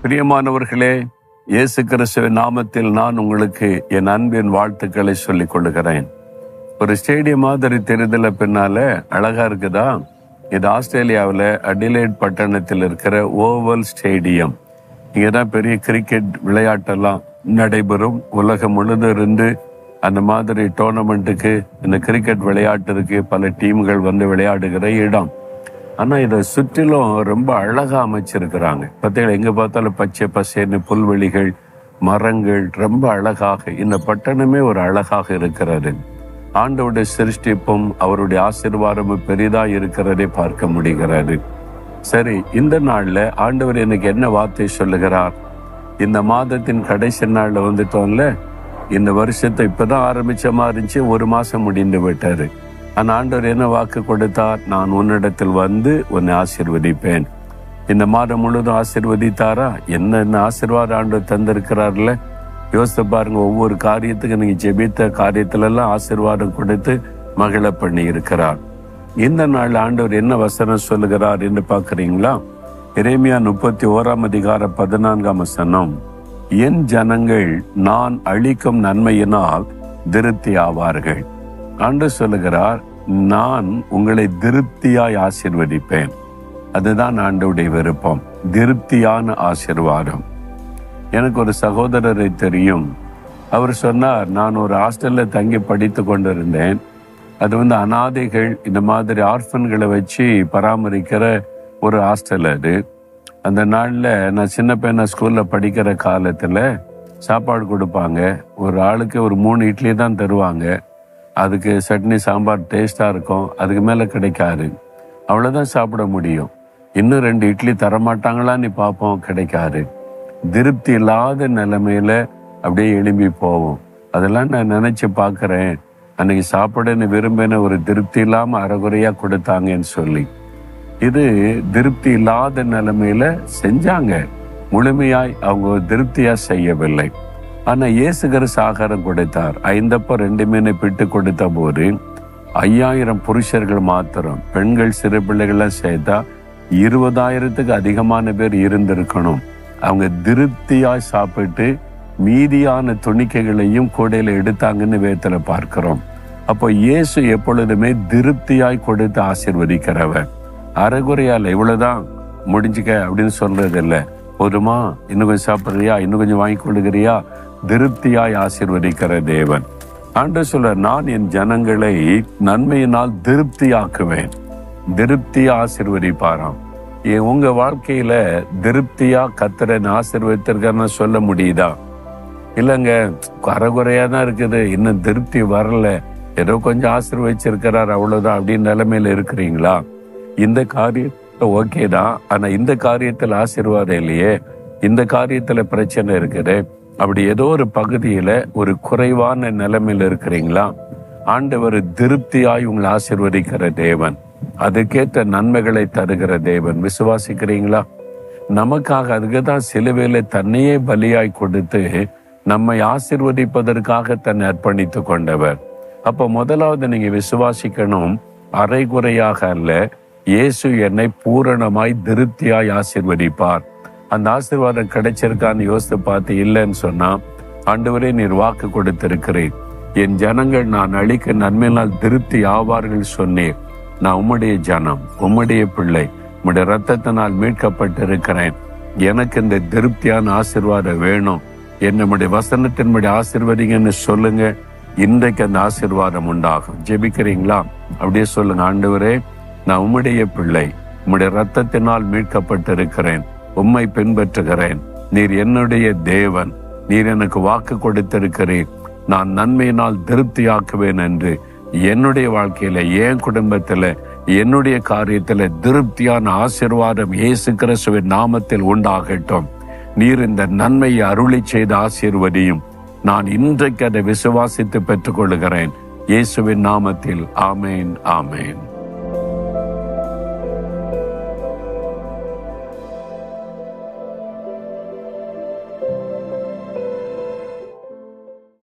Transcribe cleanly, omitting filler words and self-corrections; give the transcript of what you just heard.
பிரியமானவர்களே, இயேசு கிறிஸ்துவின் நாமத்தில் நான் உங்களுக்கு என் அன்பின் வாழ்த்துக்களை சொல்லிக் கொள்கிறேன். ஒரு ஸ்டேடியம் மாதிரி தெரிதல பின்னால அழகா இருக்குதா? இது ஆஸ்திரேலியாவில் அடிலைட் பட்டணத்தில் இருக்கிற ஓவல் ஸ்டேடியம். இங்கதான் பெரிய கிரிக்கெட் விளையாட்டெல்லாம் நடைபெறும். உலகம் முழுதும் இருந்து அந்த மாதிரி டோர்னமெண்ட்டுக்கு, இந்த கிரிக்கெட் விளையாட்டிற்கு பல டீம்கள் வந்து விளையாடுகிற இடம். ஆனா இதை சுற்றிலும் ரொம்ப அழகா அமைச்சிருக்கிறாங்க. பார்த்தீங்களா, எங்க பார்த்தாலும் பச்சை பசேன்னு புல்வெளிகள், மரங்கள், ரொம்ப அழகாக இந்த பட்டணமே ஒரு அழகாக இருக்கிறது. ஆண்டவருடைய சிருஷ்டிப்பும் அவருடைய ஆசீர்வாதமும் பெரிதா இருக்கிறதை பார்க்க முடிகிறது. சரி, இந்த நாள்ல ஆண்டவர் எனக்கு என்ன வார்த்தை சொல்லுகிறார்? இந்த மாதத்தின் கடைசி நாள்ல வந்துட்டோம்ல, இந்த வருஷத்தை இப்பதான் ஆரம்பிச்ச மாதிரி இருந்துச்சு, ஒரு மாசம் முடிந்து விட்டாரு. ஆனா ஆண்டவர் என்ன வாக்கு கொடுத்தார்? நான் உன்னிடத்தில் வந்து உன்னை ஆசீர்வதிப்பேன். இந்த மாதம் முழுவதும் ஆசீர்வதித்தாரா? என்ன ஆசீர்வாதம் ஆண்டவர் தந்திருக்கிறார்ல. யோசித்து பாருங்க, ஒவ்வொரு காரியத்துக்கு நீங்க ஜெபித்த காரியத்துல எல்லாம் ஆசீர்வாதம் கொடுத்து மகிழ பண்ணி இருக்கிறார். இந்த நாள் ஆண்டவர் என்ன வசனம் சொல்லுகிறார் என்று பாக்குறீங்களா? எரேமியா 31:14 என் ஜனங்கள் நான் அளிக்கும் நன்மையினால் திருப்தி ஆவார்கள். ஆண்டவர் சொல்லுகிறார், நான் உங்களை திருப்தியாய் ஆசீர்வதிப்பேன். அதுதான் ஆண்டவருடைய விருப்பம், திருப்தியான ஆசீர்வாதம். எனக்கு ஒரு சகோதரரை தெரியும். அவர் சொன்னார், நான் ஒரு ஹாஸ்டல்ல தங்கி படித்து கொண்டிருந்தேன். அது அனாதைகள், இந்த மாதிரி ஆர்ஃபன்களை வச்சு பராமரிக்கிற ஒரு ஹாஸ்டல் அது. அந்த நாள்ல நான் சின்ன பையனா ஸ்கூல்ல படிக்கிற காலத்துல சாப்பாடு கொடுப்பாங்க. ஒரு ஆளுக்கு ஒரு 3 இட்லி தான் தருவாங்க. அதுக்கு சட்னி சாம்பார் டேஸ்டா இருக்கும், அதுக்கு மேல கிடைக்காது. அவ்வளவுதான் சாப்பிட முடியும். இன்னும் 2 இட்லி தரமாட்டாங்களான்னு பார்ப்போம், கிடைக்காது. திருப்தி இல்லாத நிலைமையில அப்படியே எழும்பி போவோம். அதெல்லாம் நான் நினைச்சு பார்க்கிறேன். அன்னைக்கு சாப்பிடன்னு விரும்பின ஒரு திருப்தி இல்லாம அரைகுறையா கொடுத்தாங்கன்னு சொல்லி. இது திருப்தி இல்லாத நிலைமையில செஞ்சாங்க, முழுமையாய் அவங்க திருப்தியா செய்யவில்லை. ஆனா இயேசு கிறிஸ்து ஆகாரம் கொடுத்தார். 5 அப்பம் 2 மீனை பிட்டு கொடுத்த போது 5000 புருஷர்கள் மாத்திரம், பெண்கள் சிறு பிள்ளைகள்லாம் சேர்த்தா 20,000த்துக்கு அதிகமான பேர் இருந்திருக்கணும். அவங்க திருப்தியாய் சாப்பிட்டு மீதியான துணிக்கைகளையும் கூடையில எடுத்தாங்கன்னு வேதத்துல பார்க்கிறோம். அப்போ இயேசு எப்பொழுதுமே திருப்தியாய் கொடுத்து ஆசீர்வதிக்கிறவர். அரைகுறையால இவ்வளவுதான் முடிஞ்சுக்க அப்படின்னு சொல்றது இல்லை. போதுமா, இன்னும் கொஞ்சம் சாப்பிடுறியா, இன்னும் கொஞ்சம் வாங்கி கொள்ளுகிறியா? திருப்தியாய் ஆசீர்வதிக்கிற தேவன். ஆண்டவர் சொல்ற, நான் என் ஜனங்களை நன்மையினால் திருப்தியாக்குவேன். திருப்தியா ஆசீர்வதிப்பாராம். உங்க வாழ்க்கையில திருப்தியா கர்த்தரை ஆசீர்வதித்திருக்காருன்னு சொல்ல முடியுதா? இல்லைங்க, அரைகுறையா தான் இருக்குது, இன்னும் திருப்தி வரல, ஏதோ கொஞ்சம் ஆசீர்வதிச்சிருக்கிறார் அவ்வளவுதான் அப்படின்னு நிலைமையில இருக்கிறீங்களா? இந்த காரியம் ஓகே தான், ஆனா இந்த காரியத்துல ஆசீர்வாதம் இல்லையே, இந்த காரியத்துல பிரச்சனை இருக்குது. அப்படி ஏதோ ஒரு பகுதியில ஒரு குறைவான நிலைமையில இருக்கிறீங்களா? ஆண்டவர் திருப்தியாய் உங்களை ஆசீர்வதிக்கிற தேவன், அதுக்கேற்ற நன்மைகளை தருகிற தேவன். விசுவாசிக்கிறீங்களா? நமக்காக அதுக்குதான் சிலுவையில தன்னையே பலியாய் கொடுத்து நம்மை ஆசீர்வதிப்பதற்காக தன்னை அர்ப்பணித்து கொண்டவர். அப்ப முதலாவது நீங்க விசுவாசிக்கணும், அரைகுறையாக அல்ல, இயேசு என்னை பூரணமாய் திருப்தியாய் ஆசீர்வதிப்பார். அந்த ஆசீர்வாதம் கிடைச்சிருக்கான்னு யோசித்து பார்த்து இல்லைன்னு சொன்னா, ஆண்டவரே நீர் வாக்கு கொடுத்திருக்கிறேன், என் ஜனங்கள் நான் அளிக்க நன்மையினால் திருப்தி ஆவார்கள் சொன்னேன். நான் உம்முடைய ஜனம், உம்முடைய பிள்ளை, உம்முடைய ரத்தத்தினால் மீட்கப்பட்டிருக்கிறேன். எனக்கு இந்த திருப்தியான ஆசீர்வாதம் வேணும். என்னுடைய வசனத்தின்படி ஆசீர்வதிங்கன்னு சொல்லுங்க. இன்றைக்கு அந்த ஆசீர்வாதம் உண்டாகும். ஜெபிக்கிறீங்களா? அப்படியே சொல்லுங்க, ஆண்டவரே நான் உம்முடைய பிள்ளை, உம்முடைய ரத்தத்தினால் மீட்கப்பட்டிருக்கிறேன், உம்மை பின்பற்றுகிறேன். நீர் என்னுடைய தேவன், நீர் எனக்கு வாக்கு கொடுத்திருக்கிறேன், நான் நன்மையினால் திருப்தியாக்குவேன் என்று என்னுடைய வாழ்க்கையில, என் குடும்பத்துல, என்னுடைய காரியத்துல திருப்தியான ஆசீர்வாதம் இயேசு கிறிஸ்துவின் நாமத்தில் உண்டாகட்டும். நீர் இந்த நன்மையை அருளி செய்த ஆசீர்வதியும். நான் இன்றைக்கு அதை விசுவாசித்து பெற்றுக் கொள்கிறேன். இயேசுவின் நாமத்தில் ஆமேன், ஆமேன்.